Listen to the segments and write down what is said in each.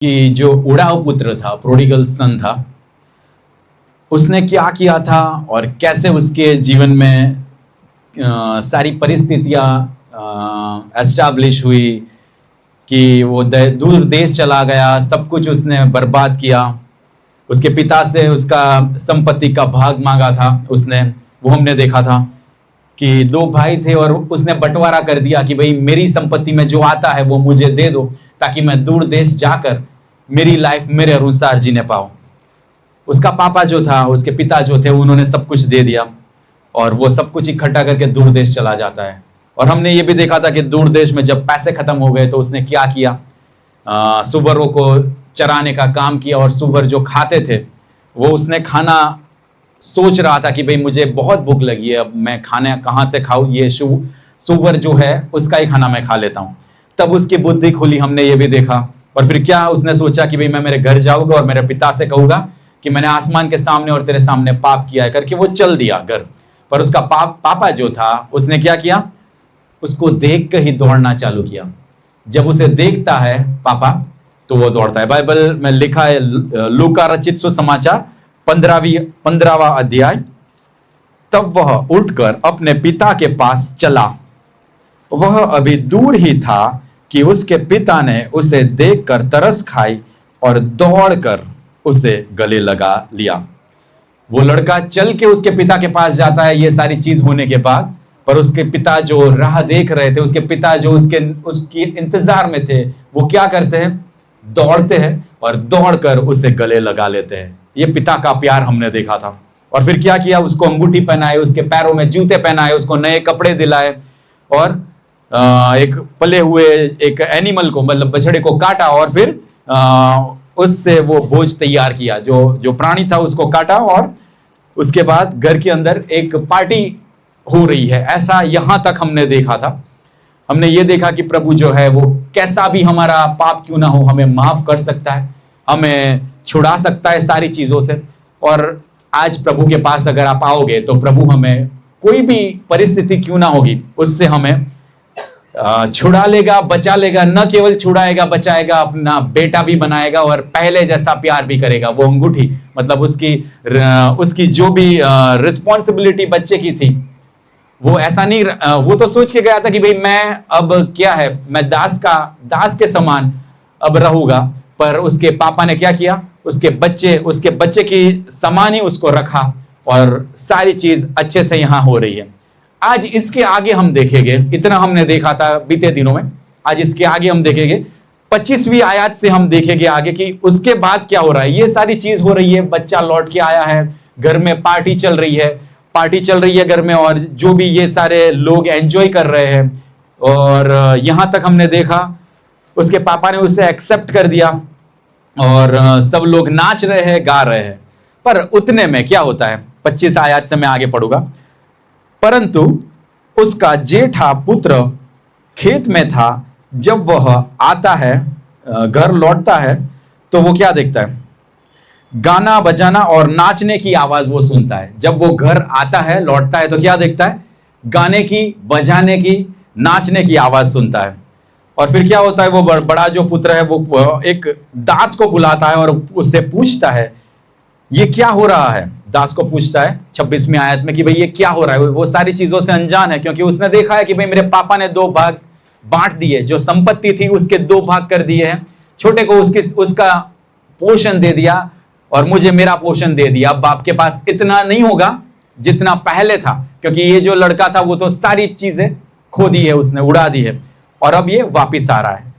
कि जो उड़ाऊ पुत्र था, प्रोडिगल सन था, उसने क्या किया था और कैसे उसके जीवन में सारी परिस्थितियां एस्टैब्लिश हुई कि वो दूर देश चला गया, सब कुछ उसने बर्बाद किया। उसके पिता से उसका संपत्ति का भाग मांगा था उसने, वो हमने देखा था कि दो भाई थे और उसने बंटवारा कर दिया कि भाई मेरी संपत्ति में जो आता है वो मुझे दे दो, ताकि मैं दूर देश जाकर मेरी लाइफ मेरे अनुसार जीने पाऊं। उसका पापा जो था, उसके पिता जो थे, उन्होंने सब कुछ दे दिया और वो सब कुछ इकट्ठा करके दूर देश चला जाता है। और हमने ये भी देखा था कि दूर देश में जब पैसे खत्म हो गए तो उसने क्या किया, सुअरों को चराने का काम किया और सुअर जो खाते थे वो उसने खाना सोच रहा था कि भाई मुझे बहुत भूख लगी है, अब मैं खाना कहाँ से खाऊं, ये सुअर जो है उसका ही खाना मैं खा लेता हूँ। तब उसकी बुद्धि खुली, हमने ये भी देखा। और फिर क्या उसने सोचा कि भाई मैं मेरे घर जाऊंगा और मेरे पिता से कहूंगा कि मैंने आसमान के सामने और तेरे सामने पाप किया है करके वो चल दिया घर। पर उसका पापा जो था उसने क्या किया, उसको देख कर ही दौड़ना चालू किया। जब उसे देखता है पापा तो वो दौड़ता है। बाइबल में लिखा है, लूका रचित सुसमाचार 15वां अध्याय, तब वह उठकर अपने पिता के पास चला। वह अभी दूर ही था कि उसके पिता ने उसे देखकर तरस खाई और दौड़कर उसे गले लगा लिया। वो लड़का चल के उसके पिता के पास जाता है ये सारी चीज होने के बाद, पर उसके पिता जो राह देख रहे थे, उसके पिता जो उसकी इंतजार में थे, वो क्या करते हैं, दौड़ते हैं और दौड़कर उसे गले लगा लेते हैं। ये पिता का प्यार हमने देखा था। और फिर क्या किया, उसको अंगूठी पहनाए, उसके पैरों में जूते पहनाए, उसको नए कपड़े दिलाए और एक पले हुए एक एनिमल को, मतलब बछड़े को काटा और फिर उससे वो भोज तैयार किया, जो प्राणी था उसको काटा और उसके बाद घर के अंदर एक पार्टी हो रही है। ऐसा यहां तक हमने देखा था। हमने ये देखा कि प्रभु जो है वो कैसा भी हमारा पाप क्यों ना हो, हमें माफ कर सकता है, हमें छुड़ा सकता है सारी चीजों से। और आज प्रभु के पास अगर आप आओगे तो प्रभु हमें कोई भी परिस्थिति क्यों ना होगी उससे हमें छुड़ा लेगा, बचा लेगा। न केवल छुड़ाएगा, बचाएगा, अपना बेटा भी बनाएगा और पहले जैसा प्यार भी करेगा। वो अंगूठी मतलब उसकी जो भी रिस्पॉन्सिबिलिटी बच्चे की थी, वो ऐसा नहीं, वो तो सोच के गया था कि भाई मैं अब क्या है, मैं दास के समान अब रहूंगा। पर उसके पापा ने क्या किया, उसके बच्चे की समान ही उसको रखा और सारी चीज अच्छे से यहां हो रही है। आज इसके आगे हम देखेंगे, इतना हमने देखा था बीते दिनों में, आज इसके आगे हम देखेंगे 25वीं आयत से हम देखेंगे आगे कि उसके बाद क्या हो रहा है। ये सारी चीज हो रही है, बच्चा लौट के आया है, घर में पार्टी चल रही है घर में, और जो भी ये सारे लोग एंजॉय कर रहे हैं। और यहां तक हमने देखा उसके पापा ने उसे एक्सेप्ट कर दिया और सब लोग नाच रहे हैं, गा रहे हैं। पर उतने में क्या होता है, 25 आयत से मैं आगे पढ़ूंगा। परंतु उसका जेठा पुत्र खेत में था। जब वह आता है, घर लौटता है, तो वो क्या देखता है, गाना बजाना और नाचने की आवाज वो सुनता है। जब वो घर आता है, लौटता है, तो क्या देखता है, गाने की, बजाने की, नाचने की आवाज सुनता है। और फिर क्या होता है, वो बड़ा जो पुत्र है वो एक दास को बुलाता है और उससे पूछता है ये क्या हो रहा है। दास को पूछता है 26वीं आयत में कि भाई ये क्या हो रहा है। वो सारी चीजों से अनजान है, क्योंकि उसने देखा है कि भाई मेरे पापा ने 2 भाग बांट दिए, जो संपत्ति थी उसके 2 भाग कर दिए हैं। छोटे को उसका पोषण दे दिया और मुझे मेरा पोषण दे दिया। अब बाप के पास इतना नहीं होगा जितना पहले था, क्योंकि ये जो लड़का था वो तो सारी चीजें खो दी है, उसने उड़ा दी है, और अब ये वापिस आ रहा है।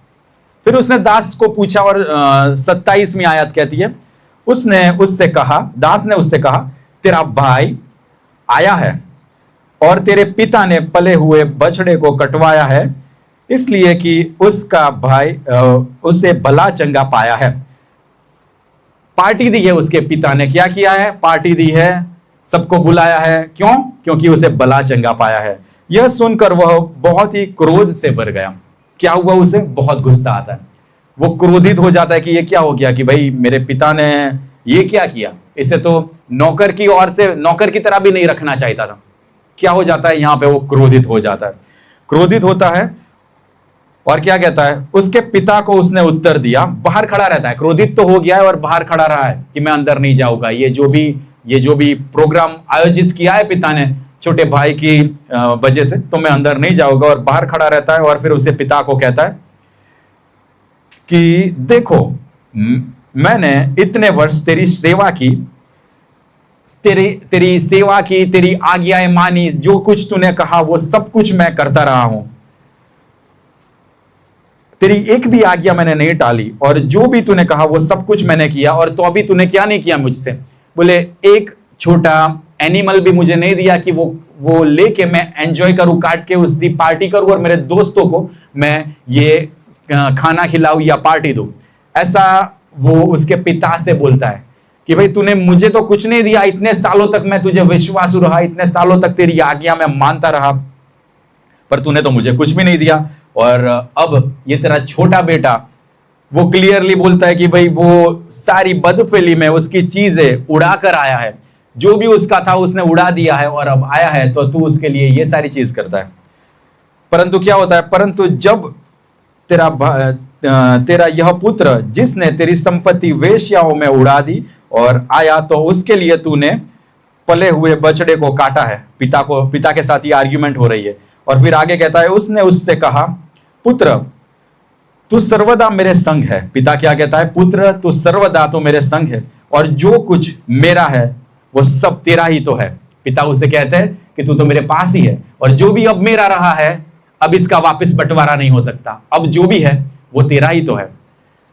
फिर उसने दास को पूछा और 27वीं आयत कहती है, दास ने उससे कहा तेरा भाई आया है और तेरे पिता ने पले हुए बछड़े को कटवाया है, इसलिए कि उसका भाई उसे भला चंगा पाया है। पार्टी दी है उसके पिता ने, क्या किया है, पार्टी दी है, सबको बुलाया है। क्यों? क्योंकि उसे भला चंगा पाया है। यह सुनकर वह बहुत ही क्रोध से भर गया। क्या हुआ, उसे बहुत गुस्सा आता है, वो क्रोधित हो जाता है कि ये क्या हो गया, कि भाई मेरे पिता ने ये क्या किया, इसे तो नौकर की ओर से नौकर की तरह भी नहीं रखना चाहिए था। क्या हो जाता है यहाँ पे, वो क्रोधित हो जाता है। क्रोधित होता है और क्या कहता है, उसके पिता को उसने उत्तर दिया, बाहर खड़ा रहता है, क्रोधित तो हो गया है और बाहर खड़ा रहा है कि मैं अंदर नहीं जाऊंगा। ये जो भी प्रोग्राम आयोजित किया है पिता ने छोटे भाई की वजह से, तो मैं अंदर नहीं जाऊंगा, और बाहर खड़ा रहता है। और फिर उसे पिता को कहता है कि देखो, मैंने इतने वर्ष तेरी सेवा की, तेरी सेवा की, तेरी आज्ञाएं मानी, जो कुछ तूने कहा वो सब कुछ मैं करता रहा हूं, तेरी एक भी आज्ञा मैंने नहीं टाली, और जो भी तूने कहा वो सब कुछ मैंने किया। और तो अभी तूने क्या नहीं किया मुझसे? बोले एक छोटा एनिमल भी मुझे नहीं दिया कि वो लेके मैं एंजॉय करूं, काट के उसकी पार्टी करूं और मेरे दोस्तों को मैं ये खाना खिलाऊं या पार्टी दूं। ऐसा वो उसके पिता से बोलता है कि भाई तूने मुझे तो कुछ नहीं दिया, इतने सालों तक मैं तुझे विश्वासु रहा, इतने सालों तक तेरी आज्ञा मैं मानता रहा, पर तूने तो मुझे कुछ भी नहीं दिया। और अब ये तेरा छोटा बेटा वो क्लियरली बोलता है कि भाई वो सारी बदफेली में उसकी चीजें उड़ा कर आया है, जो भी उसका था उसने उड़ा दिया है, और अब आया है तो तू उसके लिए ये सारी चीज करता है। परंतु क्या होता है, परंतु जब तेरा यह पुत्र जिसने तेरी संपत्ति वेश्याओं में उड़ा दी और आया, तो उसके लिए तूने पले हुए बछड़े को काटा है। पिता के साथ ये आर्ग्यूमेंट हो रही है। और फिर आगे कहता है, उसने उससे कहा, पुत्र तू सर्वदा मेरे संग है। पिता क्या कहता है, पुत्र तू सर्वदा तो मेरे संग है, और जो कुछ मेरा है वो सब तेरा ही तो है। पिता उसे कहते हैं कि तू तो मेरे पास ही है, और जो भी अब मेरा रहा है अब इसका वापस बंटवारा नहीं हो सकता, अब जो भी है वो तेरा ही तो है।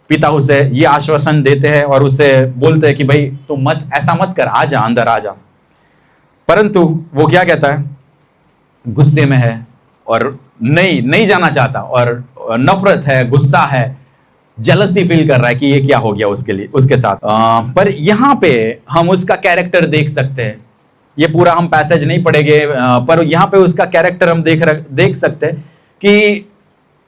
पिता उसे ये आश्वासन देते हैं और उसे बोलते हैं कि भाई तू ऐसा मत कर, आ जा, अंदर आ जा। परंतु वो क्या कहता है, गुस्से में है और नहीं जाना चाहता, और नफरत है, गुस्सा है, जेलसी फील कर रहा है कि ये क्या हो गया उसके साथ। पर यहां पे हम उसका कैरेक्टर देख सकते हैं। ये पूरा हम पैसेज नहीं पढ़ेंगे, पर यहां पे उसका कैरेक्टर हम देख सकते हैं कि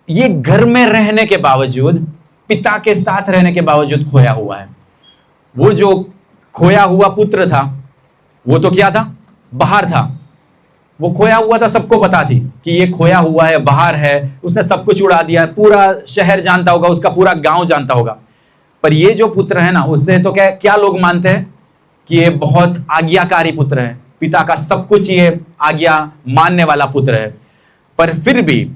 ये घर में रहने के बावजूद, पिता के साथ रहने के बावजूद खोया हुआ है। वो जो खोया हुआ पुत्र था वो तो क्या था, बाहर था। वो खोया हुआ था, सबको पता थी कि ये खोया हुआ है, बाहर है, उसने सब कुछ उड़ा दिया, पूरा शहर जानता होगा, उसका पूरा गांव जानता होगा। पर ये जो पुत्र है ना, उससे तो क्या लोग मानते हैं कि ये बहुत आज्ञाकारी पुत्र है, पिता का सब कुछ ये आज्ञा मानने वाला पुत्र है। पर फिर भी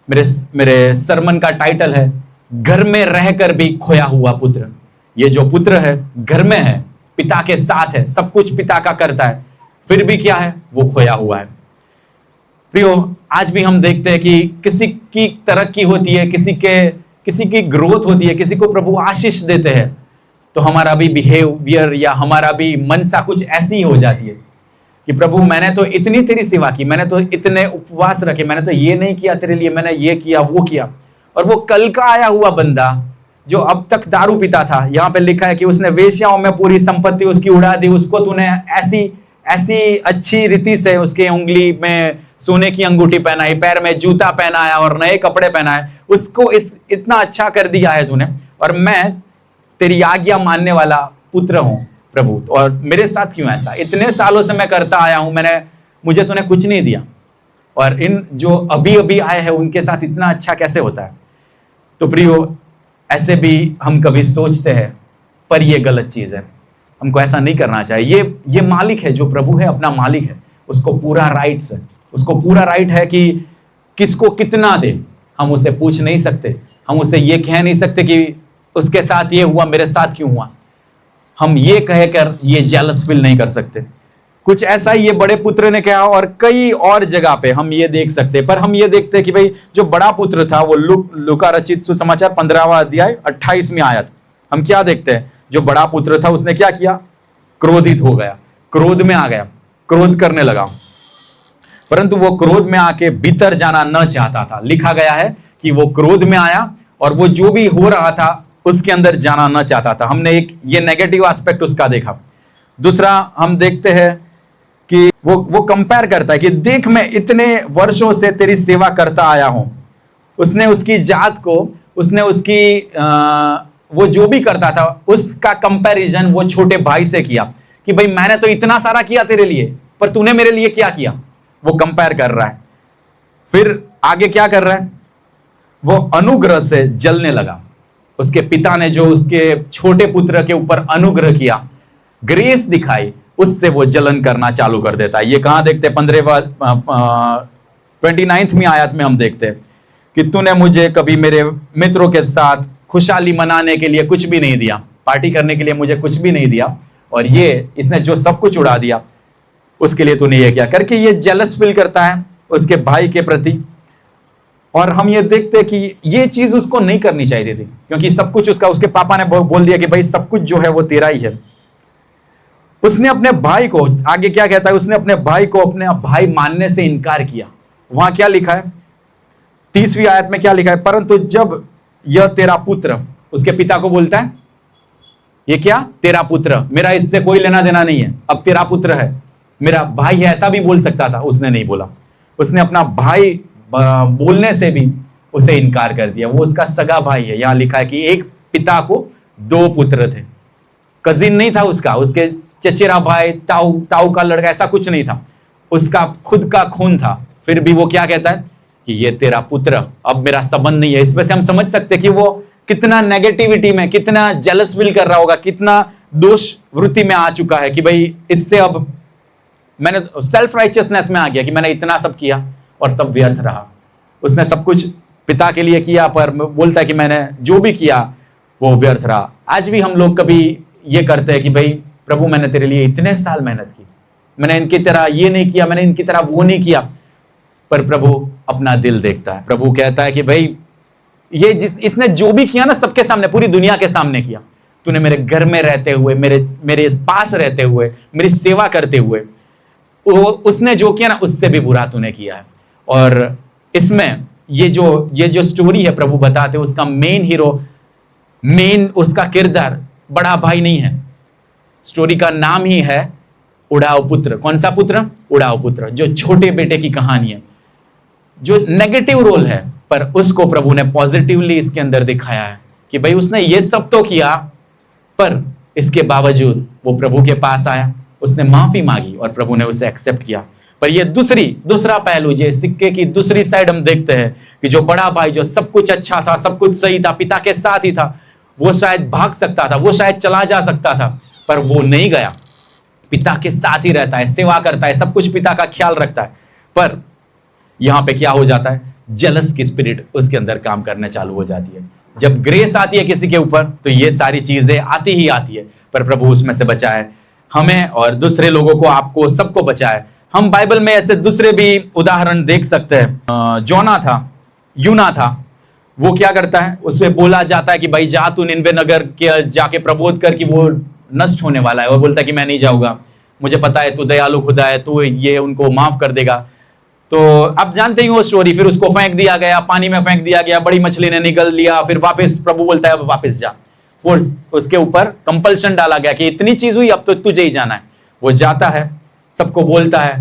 मेरे सरमन का टाइटल है, घर में रहकर भी खोया हुआ पुत्र। ये जो पुत्र है घर में है, पिता के साथ है, सब कुछ पिता का करता है, फिर भी क्या है, वो खोया हुआ है। प्रियो, आज भी हम देखते हैं कि किसी की तरक्की होती है, किसी की ग्रोथ होती है, किसी को प्रभु आशीष देते हैं, तो हमारा भी बिहेवियर या हमारा भी मनसा कुछ ऐसी ही हो जाती है कि प्रभु मैंने तो इतनी तेरी सेवा की, मैंने तो इतने उपवास रखे, मैंने तो ये नहीं किया तेरे लिए, मैंने ये किया वो किया। और वो कल का आया हुआ बंदा जो अब तक दारू पीता था, यहाँ पे लिखा है कि उसने वेश्याओं में पूरी संपत्ति उसकी उड़ा दी, उसको तूने ऐसी अच्छी रीति से उसके उंगली में सोने की अंगूठी पहनाई, पैर में जूता पहनाया और नए कपड़े पहनाए, उसको इतना अच्छा कर दिया है तूने, और मैं तेरी आज्ञा मानने वाला पुत्र हूं प्रभु, और मेरे साथ क्यों ऐसा? इतने सालों से मैं करता आया हूं, मुझे तूने कुछ नहीं दिया, और इन जो अभी अभी आए हैं उनके साथ इतना अच्छा कैसे होता है? तो प्रियो, ऐसे भी हम कभी सोचते हैं, पर यह गलत चीज है, हमको ऐसा नहीं करना चाहिए। ये मालिक है, जो प्रभु है अपना मालिक है, उसको पूरा राइट्स है, उसको पूरा राइट है कि किसको कितना दे। हम उसे पूछ नहीं सकते, हम उसे ये कह नहीं सकते कि उसके साथ ये हुआ, मेरे साथ क्यों हुआ। हम ये कहकर ये जेलस फील नहीं कर सकते। कुछ ऐसा ही ये बड़े पुत्र ने कहा, और कई और जगह पे हम ये देख सकते हैं। पर हम ये देखते हैं कि भाई जो बड़ा पुत्र था वो लूका रचित सुसमाचार 15वां अध्याय 28वीं आयत, हम क्या देखते हैं, जो बड़ा पुत्र था उसने क्या किया, क्रोधित हो गया, क्रोध में आ गया, क्रोध करने लगा। परंतु वो क्रोध में आके भीतर जाना न चाहता था। लिखा गया है कि वो क्रोध में आया और वो जो भी हो रहा था उसके अंदर जाना न चाहता था। हमने एक ये नेगेटिव एस्पेक्ट उसका देखा। दूसरा हम देखते हैं कि वो कंपेयर करता है कि देख मैं इतने वर्षों से तेरी सेवा करता आया हूं। उसने उसकी जात को, उसने उसकी वो जो भी करता था उसका कंपैरिजन वो छोटे भाई से किया कि भाई मैंने तो इतना सारा किया तेरे लिए, पर तूने मेरे लिए क्या किया, वो कंपेयर कर रहा है। फिर आगे क्या कर रहा है, वो अनुग्रह से जलने लगा। उसके पिता ने जो उसके छोटे पुत्र के ऊपर अनुग्रह किया, ग्रेस दिखाई, उससे वो जलन करना चालू कर देता है। ये कहां देखते हैं? 29वीं आयत में हम देखते हैं कि तूने मुझे कभी मेरे मित्रों के साथ खुशहाली मनाने के लिए कुछ भी नहीं दिया, पार्टी करने के लिए मुझे कुछ भी नहीं दिया, और ये इसने जो सब कुछ उड़ा दिया उसके लिए तूने ये किया, करके ये जेलस फील करता है उसके भाई के प्रति। और हम ये देखते हैं कि ये चीज उसको नहीं करनी चाहिए थी, क्योंकि सब कुछ उसके पापा ने बोल दिया कि भाई सब कुछ जो है वो तेरा ही है। उसने अपने भाई को, आगे क्या कहता है, उसने अपने भाई को अपने भाई मानने से इनकार किया। वहां क्या लिखा है? 30वीं आयत में क्या लिखा है? परंतु जब यह तेरा पुत्र, उसके पिता को बोलता है, ये क्या? तेरा पुत्र, मेरा इससे कोई लेना देना नहीं है, अब तेरा पुत्र है, मेरा भाई है, ऐसा भी बोल सकता था, उसने नहीं बोला। उसने अपना भाई बोलने से भी उसे इनकार कर दिया। वो उसका सगा भाई है। यहां लिखा है कि एक पिता को 2 पुत्र थे। कजिन नहीं था उसका, उसके चचेरा भाई, ताऊ का लड़का, ऐसा कुछ नहीं था, उसका खुद का खून था। फिर भी वो क्या कहता है कि ये तेरा पुत्र, अब मेरा संबंध नहीं है। इसमें से हम समझ सकते कि वो कितना नेगेटिविटी में, कितना जेलस फील कर रहा होगा, कितना दोष वृत्ति में आ चुका है कि भाई इससे अब मैंने सेल्फ राइचियसनेस में आ गया कि मैंने इतना सब किया और सब व्यर्थ रहा। उसने सब कुछ पिता के लिए किया, पर बोलता है कि मैंने जो भी किया वो व्यर्थ रहा। आज भी हम लोग कभी ये करते हैं कि भाई प्रभु मैंने तेरे लिए इतने साल मेहनत की, मैंने इनकी तरह ये नहीं किया, मैंने इनकी तरह वो नहीं किया, पर प्रभु अपना दिल देखता है। प्रभु कहता है कि भाई ये इसने जो भी किया ना, सबके सामने, पूरी दुनिया के सामने किया। तूने मेरे घर में रहते हुए, मेरे पास रहते हुए, मेरी सेवा करते हुए, उसने जो किया ना, उससे भी बुरा तूने किया है। और इसमें ये जो स्टोरी है प्रभु बताते, उसका मेन हीरो, उसका किरदार बड़ा भाई नहीं है। स्टोरी का नाम ही है उड़ाऊ पुत्र। कौन सा पुत्र? उड़ाऊ पुत्र, जो छोटे बेटे की कहानी है, जो नेगेटिव रोल है, पर उसको प्रभु ने पॉजिटिवली इसके अंदर दिखाया है कि भाई उसने ये सब तो किया, पर इसके बावजूद वो प्रभु के पास आया, उसने माफी मांगी और प्रभु ने उसे एक्सेप्ट किया। पर ये दूसरा पहलू, ये सिक्के की दूसरी साइड हम देखते हैं कि जो बड़ा भाई, जो सब कुछ अच्छा था, सब कुछ सही था, पिता के साथ ही था, वो शायद भाग सकता था, वो शायद चला जा सकता था, पर वो नहीं गया। पिता के साथ ही रहता है, सेवा करता है, सब कुछ पिता का ख्याल रखता है। पर यहां पे क्या हो जाता है? जेलस की स्पिरिट उसके अंदर काम करने चालू हो जाती है। जब ग्रेस आती है किसी के ऊपर, तो ये सारी चीजें आती ही आती है, पर प्रभु उसमें से बचाए हमें और दूसरे लोगों को, आपको, सबको बचाए। हम बाइबल में ऐसे दूसरे भी उदाहरण देख सकते हैं। जोना था, यूना था, वो क्या करता है? उससे बोला जाता है कि भाई जा तू निनवे नगर के जाके प्रबोध कर कि वो नष्ट होने वाला है, और बोलता है कि मैं नहीं जाऊंगा, मुझे पता है तू दयालु खुदा है, तू ये उनको माफ कर देगा। तो अब जानते ही वो स्टोरी, फिर उसको फेंक दिया गया, पानी में फेंक दिया गया, बड़ी मछली ने निकल लिया, फिर वापस प्रभु बोलता है अब वापस जा। फोर्स उसके ऊपर कंपल्शन डाला गया कि इतनी चीज हुई, अब तो तुझे ही जाना है। वो जाता है, सबको बोलता है,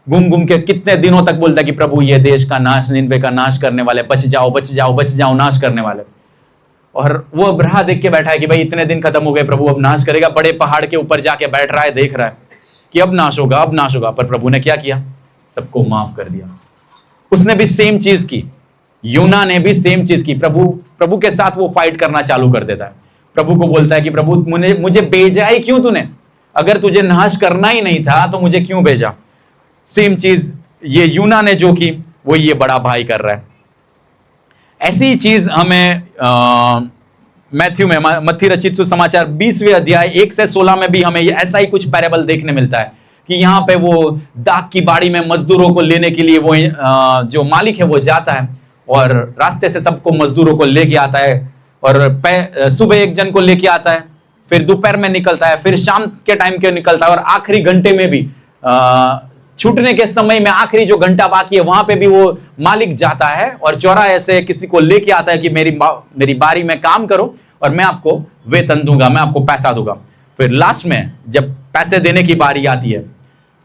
घूम के कितने दिनों तक बोलता है कि प्रभु ये देश का नाश, निनवे का नाश करने वाले, बच जाओ बच जाओ बच जाओ, नाश करने वाले। और वो राह देख के बैठा है कि भाई इतने दिन खत्म हो गए, प्रभु अब नाश करेगा। बड़े पहाड़ के ऊपर जाके बैठ रहा है, देख रहा है कि अब नाश होगा, अब नाश होगा। पर प्रभु ने क्या किया? सबको माफ कर दिया। उसने भी सेम चीज की, यूना ने भी सेम चीज की। प्रभु के साथ वो फाइट करना चालू कर देता है। प्रभु को बोलता है कि प्रभु मुझे भेजा ही क्यों तूने? अगर तुझे नाश करना ही नहीं था तो मुझे क्यों भेजा? सेम चीज ये यूना ने जो की, वो ये बड़ा भाई कर रहा है। ऐसी ही चीज हमें मैथ्यू में, मत्ती रचित सुसमाचार 20वें अध्याय 1 से 16 में भी हमें ऐसा ही कुछ पैराबल देखने मिलता है कि यहाँ पे वो दाख की बाड़ी में मजदूरों को लेने के लिए वो जो मालिक है वो जाता है और रास्ते से सबको मजदूरों को लेके आता है, और सुबह एक जन को लेके आता है, फिर दोपहर में निकलता है, फिर शाम के टाइम के निकलता है, और आखिरी घंटे में भी छूटने के समय में आखिरी जो घंटा बाकी है वहां पे भी वो मालिक जाता है और चौराहे से किसी को लेके आता है कि मेरी बारी में काम करो और मैं आपको वेतन दूंगा, मैं आपको पैसा दूंगा। फिर लास्ट में जब पैसे देने की बारी आती है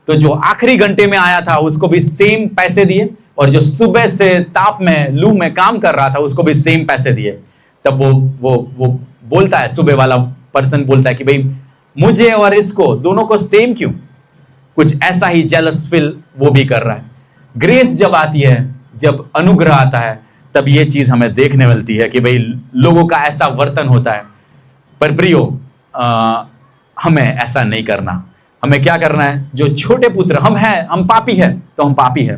तो जो आखिरी घंटे में आया था उसको भी सेम पैसे दिए, और जो सुबह से ताप में लू में काम कर रहा था उसको भी सेम पैसे दिए। तब वो बोलता है, सुबह वाला पर्सन बोलता है कि भाई मुझे और इसको दोनों को सेम क्यों? कुछ ऐसा ही जेलस फील वो भी कर रहा है। ग्रेस जब आती है, जब अनुग्रह आता है, तब ये चीज हमें देखने मिलती है कि भाई लोगों का ऐसा वर्तन होता है। पर प्रियो, हमें ऐसा नहीं करना। हमें क्या करना है? जो छोटे पुत्र हम हैं, हम पापी हैं तो हम पापी हैं,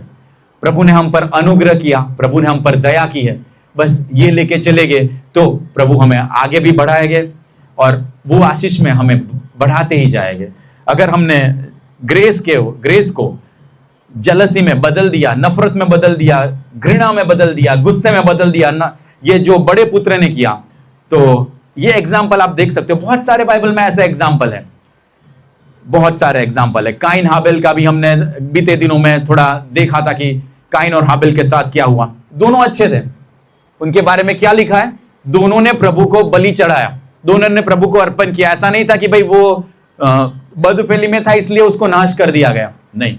प्रभु ने हम पर अनुग्रह किया, प्रभु ने हम पर दया की है, बस ये लेके चले गए तो प्रभु हमें आगे भी बढ़ाएंगे और वो आशीष में हमें बढ़ाते ही जाएंगे। अगर हमने ग्रेस को जलसी में बदल दिया, नफरत में बदल दिया, घृणा में बदल दिया, गुस्से में बदल दिया ना, ये जो बड़े पुत्र ने किया, तो ये एग्जाम्पल आप देख सकते हो। बहुत सारे बाइबल में ऐसे एग्जाम्पल है, बहुत सारे एग्जाम्पल है। काइन हाबिल का भी हमने बीते दिनों में थोड़ा देखा था कि काइन और हाबिल के साथ क्या हुआ। दोनों अच्छे थे, उनके बारे में क्या लिखा है? दोनों ने प्रभु को बलि चढ़ाया, दोनों ने प्रभु को अर्पण किया। ऐसा नहीं था कि भाई वो बदफेली में था इसलिए उसको नाश कर दिया गया, नहीं।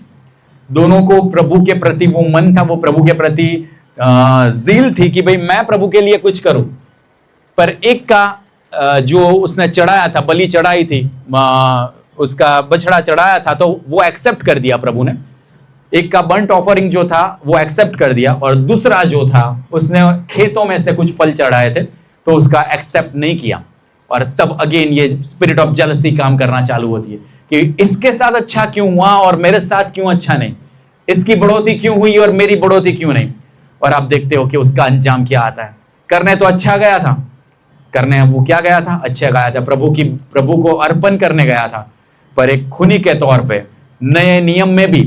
दोनों को प्रभु के प्रति वो मन था, वो प्रभु के प्रति ज़ील थी कि भाई मैं प्रभु के लिए कुछ करूं। पर एक का जो उसने चढ़ाया था, बलि चढ़ाई थी, उसका बछड़ा चढ़ाया था, तो वो एक्सेप्ट कर दिया प्रभु ने। एक का बर्न्ट ऑफरिंग जो था वो एक्सेप्ट कर दिया, और दूसरा जो था उसने खेतों में से कुछ फल चढ़ाए थे तो उसका एक्सेप्ट नहीं किया। और तब अगेन ये स्पिरिट ऑफ जेलसी काम करना चालू होती है कि इसके साथ अच्छा क्यों हुआ और मेरे साथ क्यों अच्छा नहीं, इसकी बढ़ोतरी क्यों हुई और मेरी बढ़ोतरी क्यों नहीं। और आप देखते हो कि उसका अंजाम क्या आता है। करने तो अच्छा गया था, करने वो क्या गया था? अच्छा गया था, प्रभु को अर्पण करने गया था, पर एक खूनी के तौर पे नए नियम में भी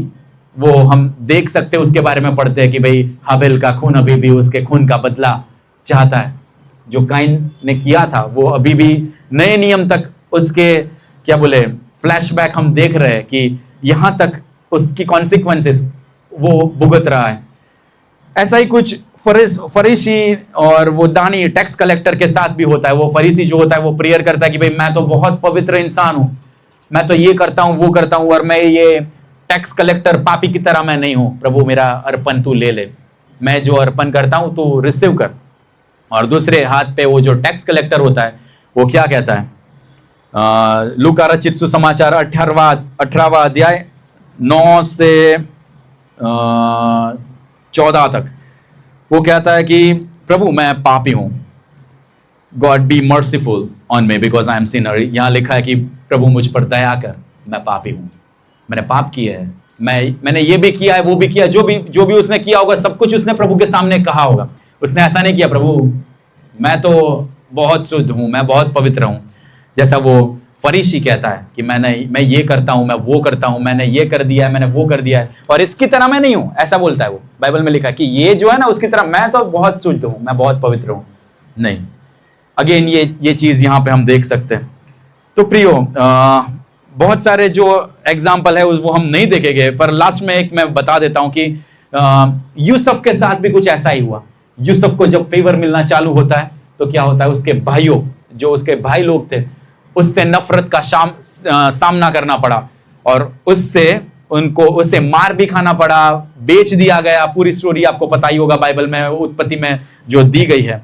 वो हम देख सकते हैं, उसके बारे में पढ़ते हैं कि भाई हाबिल का खून अभी भी उसके खून का बदला चाहता है। जो काइन ने किया था वो अभी भी नए नियम तक उसके क्या बोले फ्लैशबैक हम देख रहे हैं कि यहां तक उसकी कॉन्सिक्वेंसेस वो भुगत रहा है। ऐसा ही कुछ फरीसी और वो दानी टैक्स कलेक्टर के साथ भी होता है। वो फरीसी जो होता है वो प्रेयर करता है कि भाई मैं तो बहुत पवित्र इंसान हूं, मैं तो ये करता हूं वो करता हूं, और मैं ये टैक्स कलेक्टर पापी की तरह मैं नहीं हूं। प्रभु मेरा अर्पण तू ले ले, मैं जो अर्पण करता हूं तू रिसीव कर। और दूसरे हाथ पे वो जो टैक्स कलेक्टर होता है वो क्या कहता है? लूका रचित सुसमाचार 18वां अध्याय 9 से 14 तक वो कहता है कि प्रभु मैं पापी हूं, God B merciful on me because I am Sinner. यहां लिखा है कि प्रभु मुझ पर दया कर, मैं पापी हूं, मैंने पाप किया है, मैंने ये भी किया है वो भी किया, जो भी उसने किया होगा सब कुछ उसने प्रभु के सामने कहा होगा। उसने ऐसा नहीं किया प्रभु मैं तो बहुत शुद्ध हूं, मैं बहुत पवित्र हूं, जैसा वो फरीसी कहता है कि मैं ये करता हूं, मैं वो करता हूं, मैंने ये कर दिया है, मैंने वो कर दिया है, और इसकी तरह मैं नहीं हूं, ऐसा बोलता है वो। बाइबल में लिखा है कि ये जो है ना उसकी तरह मैं तो बहुत शुद्ध हूं, मैं बहुत पवित्र हूं। नहीं, अगेन ये चीज यहां पे हम देख सकते हैं। तो प्रियो, बहुत सारे जो एग्जाम्पल है वो हम नहीं देखेंगे, पर लास्ट में एक मैं बता देता हूं कि यूसुफ के साथ भी कुछ ऐसा ही हुआ। यूसुफ को जब फेवर मिलना चालू होता है तो क्या होता है? उसके भाइयों, जो उसके भाई लोग थे, उससे नफरत का सामना करना पड़ा, और उसे मार भी खाना पड़ा, बेच दिया गया। पूरी स्टोरी आपको पता ही होगा, बाइबल में उत्पत्ति में जो दी गई है।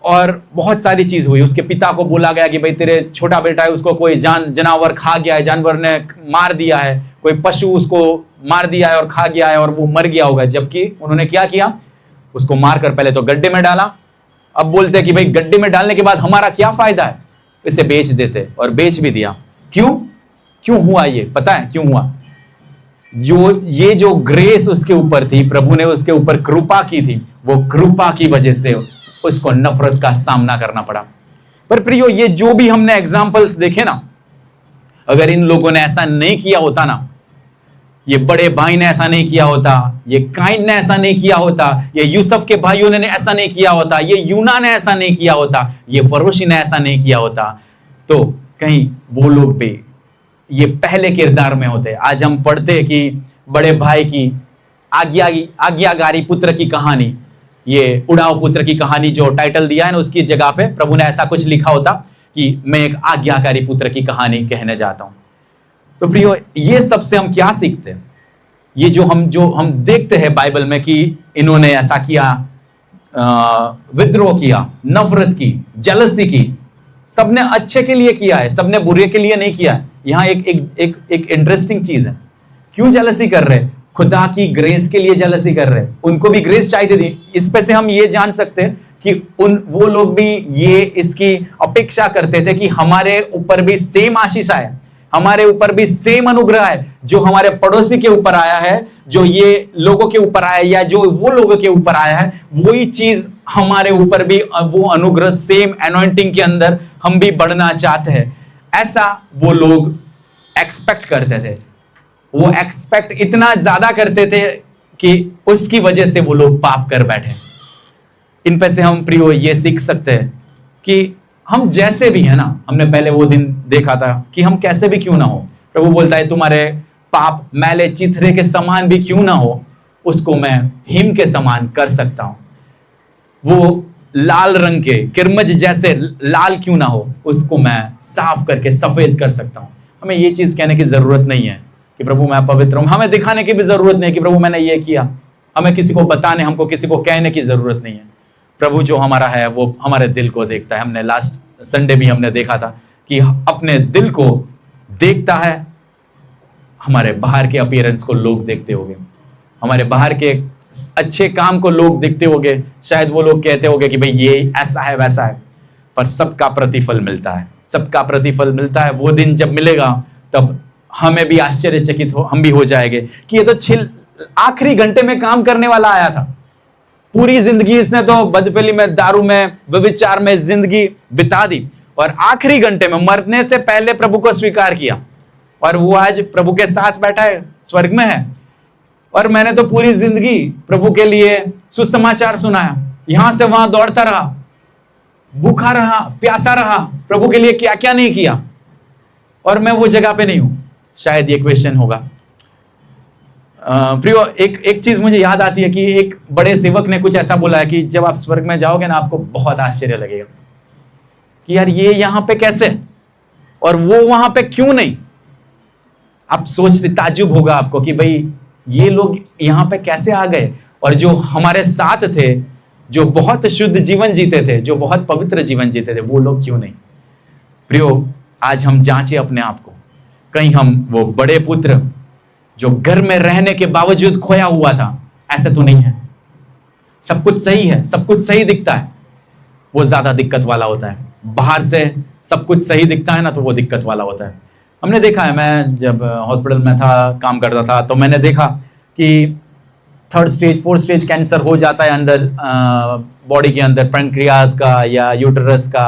और बहुत सारी चीज हुई। उसके पिता को बोला गया कि भाई तेरे छोटा बेटा है, उसको कोई जानवर खा गया है, जानवर ने मार दिया है, कोई पशु उसको मार दिया है और खा गया है और वो मर गया होगा। जबकि उन्होंने क्या किया? उसको मारकर पहले तो गड्ढे में डाला। अब बोलते हैं कि भाई गड्ढे में डालने के बाद हमारा क्या फायदा है, इसे बेच देते, और बेच भी दिया। क्यों हुआ ये? पता है क्यों हुआ? जो ग्रेस उसके ऊपर थी, प्रभु ने उसके ऊपर कृपा की थी, वो कृपा की वजह से उसको नफरत का सामना करना पड़ा। पर प्रियो, ये जो भी हमने एग्जाम्पल्स देखे ना, अगर इन लोगों ने ऐसा नहीं किया होता ना, ये बड़े भाई ने ऐसा नहीं किया होता, ये काइन ने ऐसा नहीं किया होता, ये यूसुफ के भाइयों ने ऐसा नहीं किया होता, ये यूना ने ऐसा नहीं किया होता, ये फरोशी ने ऐसा नहीं किया होता, तो कहीं वो लोग भी ये पहले किरदार में होते। आज हम पढ़ते कि बड़े भाई की आज्ञाकारी पुत्र की कहानी, ये उड़ाव पुत्र की कहानी जो टाइटल दिया है ना, उसकी जगह पे प्रभु ने ऐसा कुछ लिखा होता कि मैं एक आज्ञाकारी पुत्र की कहानी कहने जाता हूं। तो प्रियो, ये सबसे हम क्या सीखते हैं? ये जो हम देखते हैं बाइबल में कि इन्होंने ऐसा किया, विद्रोह किया, नफरत की, जेलसी की, सबने अच्छे के लिए किया है, सबने बुरे के लिए नहीं किया है। यहां एक इंटरेस्टिंग चीज है। क्यों जेलसी कर रहे? खुदा की ग्रेस के लिए जेलसी कर रहे हैं, उनको भी ग्रेस चाहिए थी। इस पे से हम ये जान सकते हैं कि वो लोग भी ये इसकी अपेक्षा करते थे कि हमारे ऊपर भी सेम आशीष आए, हमारे ऊपर भी सेम अनुग्रह है जो हमारे पड़ोसी के ऊपर आया है, जो ये लोगों के ऊपर आया या जो वो लोगों के ऊपर आया है, वही चीज हमारे ऊपर भी, वो अनुग्रह सेम एनॉइंटिंग के अंदर हम भी बढ़ना चाहते हैं। ऐसा वो लोग एक्सपेक्ट करते थे। वो एक्सपेक्ट इतना ज्यादा करते थे कि उसकी वजह से वो लोग पाप कर बैठे। इन पे से हम प्रियो ये सीख सकते हैं कि हम जैसे भी है ना, हमने पहले वो दिन देखा था कि हम कैसे भी क्यों ना हो, प्रभु बोलता है तुम्हारे पाप मैले चिथरे के समान भी क्यों ना हो, उसको मैं हिम के समान कर सकता हूं। वो लाल रंग के किरमज जैसे लाल क्यों ना हो, उसको मैं साफ करके सफेद कर सकता हूं। हमें ये चीज कहने की जरूरत नहीं है कि प्रभु मैं पवित्र हूं। हमें दिखाने की भी जरूरत नहीं कि प्रभु मैंने ये किया। हमें किसी को बताने, हमको किसी को कहने की जरूरत नहीं है। प्रभु जो हमारा है वो हमारे दिल को देखता है। हमने लास्ट संडे भी हमने देखा था कि अपने दिल को देखता है। हमारे बाहर के अपीयरेंस को लोग देखते होंगे, हमारे बाहर के अच्छे काम को लोग देखते होंगे, शायद वो लोग कहते होंगे कि भाई ये ऐसा है वैसा है, पर सबका प्रतिफल मिलता है, सबका प्रतिफल मिलता है। वो दिन जब मिलेगा तब हमें भी आश्चर्यचकित हम भी हो जाएंगे कि ये तो आखिरी घंटे में काम करने वाला आया था। पूरी जिंदगी इसने तो बदफेली में, दारू में, व्यभिचार में जिंदगी बिता दी और आखिरी घंटे में मरने से पहले प्रभु को स्वीकार किया और वो आज प्रभु के साथ बैठा है, स्वर्ग में है। और मैंने तो पूरी जिंदगी प्रभु के लिए सुसमाचार सुनाया, यहां से वहां दौड़ता रहा, भूखा रहा, प्यासा रहा, प्रभु के लिए क्या क्या नहीं किया, और मैं वो जगह पे नहीं हूं। शायद ये क्वेश्चन होगा। प्रियो, एक चीज मुझे याद आती है कि एक बड़े सेवक ने कुछ ऐसा बोला है कि जब आप स्वर्ग में जाओगे ना, आपको बहुत आश्चर्य लगेगा कि यार ये यहां पे कैसे और वो वहां पे क्यों नहीं। आप सोचते, ताज्जुब होगा आपको कि भाई ये लोग यहां पे कैसे आ गए, और जो हमारे साथ थे, जो बहुत शुद्ध जीवन जीते थे, जो बहुत पवित्र जीवन जीते थे, वो लोग क्यों नहीं। प्रियो, आज हम जांचे अपने आप को, कहीं हम वो बड़े पुत्र जो घर में रहने के बावजूद खोया हुआ था, ऐसे तो नहीं है। सब कुछ सही है, सब कुछ सही दिखता है, वो ज्यादा दिक्कत वाला होता है। बाहर से सब कुछ सही दिखता है ना, तो वो दिक्कत वाला होता है। हमने देखा है, मैं जब हॉस्पिटल में था, काम करता था, तो मैंने देखा कि 3rd stage 4th stage cancer हो जाता है अंदर बॉडी के अंदर, पैंक्रियाज का या यूटेरस का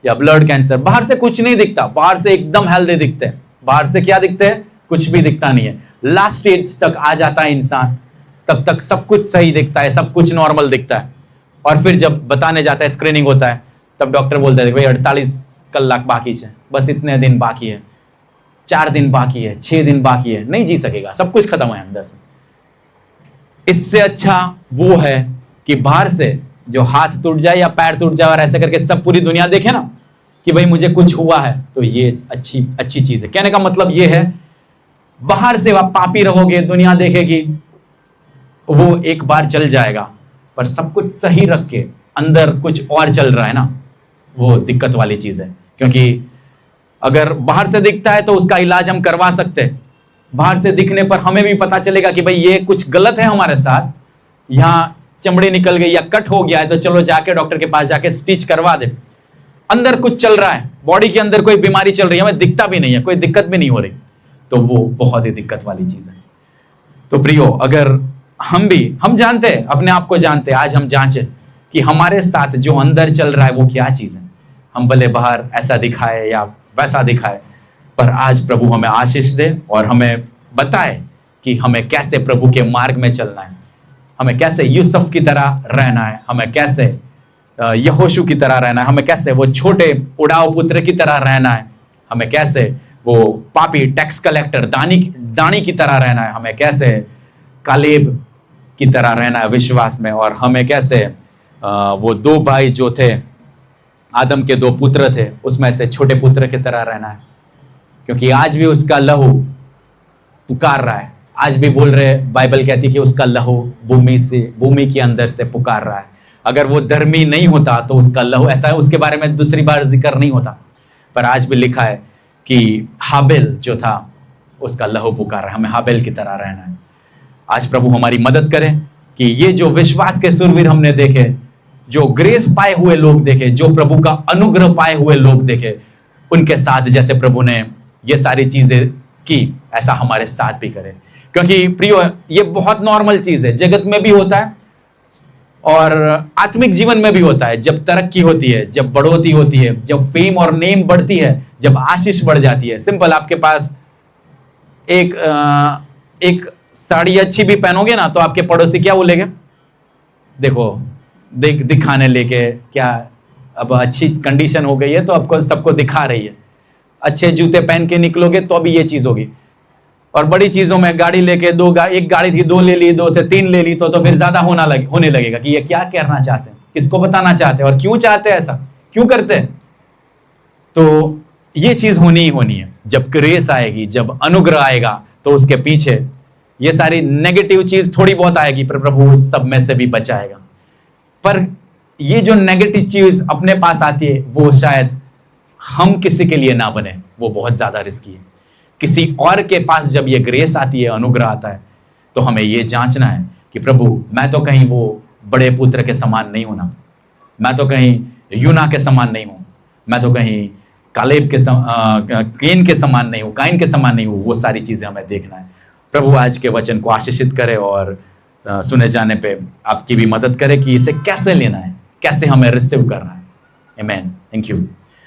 या ब्लड कैंसर। बाहर से कुछ नहीं दिखता, बाहर से एकदम हेल्दी दिखते हैं। बाहर से क्या दिखते हैं? कुछ भी दिखता नहीं है। लास्ट स्टेज तक आ जाता है इंसान, तब तक सब कुछ सही दिखता है, सब कुछ नॉर्मल दिखता है। और फिर जब बताने जाता है, स्क्रीनिंग होता है, तब डॉक्टर बोलते हैं भाई 48 कलाक बाकी है, बस इतने दिन बाकी है, 4 दिन बाकी है, 6 दिन बाकी है, नहीं जी सकेगा, सब कुछ खत्म है अंदर से। इससे अच्छा वो है कि बाहर से जो हाथ टूट जाए या पैर टूट जाए और ऐसे करके सब पूरी दुनिया देखे ना कि भाई मुझे कुछ हुआ है, तो ये अच्छी चीज है। कहने का मतलब ये है, बाहर से आप पापी रहोगे, दुनिया देखेगी, वो एक बार चल जाएगा, पर सब कुछ सही रख के अंदर कुछ और चल रहा है ना, वो दिक्कत वाली चीज है। क्योंकि अगर बाहर से दिखता है तो उसका इलाज हम करवा सकते हैं। बाहर से दिखने पर हमें भी पता चलेगा कि भाई ये कुछ गलत है हमारे साथ, यहाँ चमड़ी निकल गई या कट हो गया है, तो चलो जाके डॉक्टर के पास जाके स्टिच करवा दे। अंदर कुछ चल रहा है, बॉडी के अंदर कोई बीमारी चल रही है, हमें दिखता भी नहीं है, कोई दिक्कत भी नहीं हो रही, तो वो बहुत ही दिक्कत वाली चीज है। तो प्रियो, अगर हम जानते हैं, अपने आप को जानते हैं, आज हम जांचे कि हमारे साथ जो अंदर चल रहा है वो क्या चीज है। हम भले बाहर ऐसा दिखाए या वैसा दिखाए, पर आज प्रभु हमें आशीष दे और हमें बताए कि हमें कैसे प्रभु के मार्ग में चलना है, हमें कैसे यूसुफ की तरह रहना है, हमें कैसे यहोशू की तरह रहना है, हमें कैसे वो छोटे उड़ाऊ पुत्र की तरह रहना है, हमें कैसे वो पापी टैक्स कलेक्टर दानी की तरह रहना है, हमें कैसे कालेब की तरह रहना है विश्वास में, और हमें कैसे वो 2 भाई जो थे, आदम के 2 पुत्र थे, उसमें से छोटे पुत्र की तरह रहना है। क्योंकि आज भी उसका लहू पुकार रहा है, आज भी बोल रहे, बाइबल कहती कि उसका लहू भूमि के अंदर से पुकार रहा है। अगर वो धर्मी नहीं होता तो उसका लहू, ऐसा है, उसके बारे में दूसरी बार जिक्र नहीं होता, पर आज भी लिखा है कि हाबिल जो था उसका लहू पुकार रहा है। हमें हाबिल की तरह रहना है। आज प्रभु हमारी मदद करें कि ये जो विश्वास के सुरवीर हमने देखे, जो ग्रेस पाए हुए लोग देखे, जो प्रभु का अनुग्रह पाए हुए लोग देखे, उनके साथ जैसे प्रभु ने ये सारी चीजें की, ऐसा हमारे साथ भी करे। क्योंकि प्रियो, ये बहुत नॉर्मल चीज है, जगत में भी होता है और आत्मिक जीवन में भी होता है। जब तरक्की होती है, जब बढ़ोतरी होती है, जब फेम और नेम बढ़ती है, जब आशीष बढ़ जाती है। सिंपल, आपके पास एक साड़ी अच्छी भी पहनोगे ना, तो आपके पड़ोसी क्या बोलेंगे? देखो, दिखाने लेके, क्या अब अच्छी कंडीशन हो गई है तो आपको सबको दिखा रही है। अच्छे जूते पहन के निकलोगे तो भी ये चीज होगी। और बड़ी चीजों में गाड़ी लेके एक गाड़ी थी, 2 ले ली, 2 से 3 ले ली, तो फिर ज्यादा होने लगेगा कि ये क्या कहना चाहते हैं, किसको बताना चाहते हैं और क्यों चाहते हैं, ऐसा क्यों करते हैं। तो ये चीज होनी ही होनी है। जब ग्रेस आएगी, जब अनुग्रह आएगा, तो उसके पीछे ये सारी नेगेटिव चीज थोड़ी बहुत आएगी, पर प्रभु उस सब में से भी बचाएगा। पर ये जो नेगेटिव चीज अपने पास आती है, वो शायद हम किसी के लिए ना बने, वो बहुत ज्यादा रिस्की है। किसी और के पास जब ये ग्रेस आती है, अनुग्रह आता है, तो हमें ये जांचना है कि प्रभु, मैं तो कहीं वो बड़े पुत्र के समान नहीं हूं ना, मैं तो कहीं यूना के समान नहीं हूं, मैं तो कहीं कालेब के केन के समान नहीं हूं, काइन के समान नहीं हूं। वो सारी चीजें हमें देखना है। प्रभु आज के वचन को आशीषित करे और सुने जाने पे आपकी भी मदद करे कि इसे कैसे लेना है, कैसे हमें रिसीव करना है। आमीन। Thank you.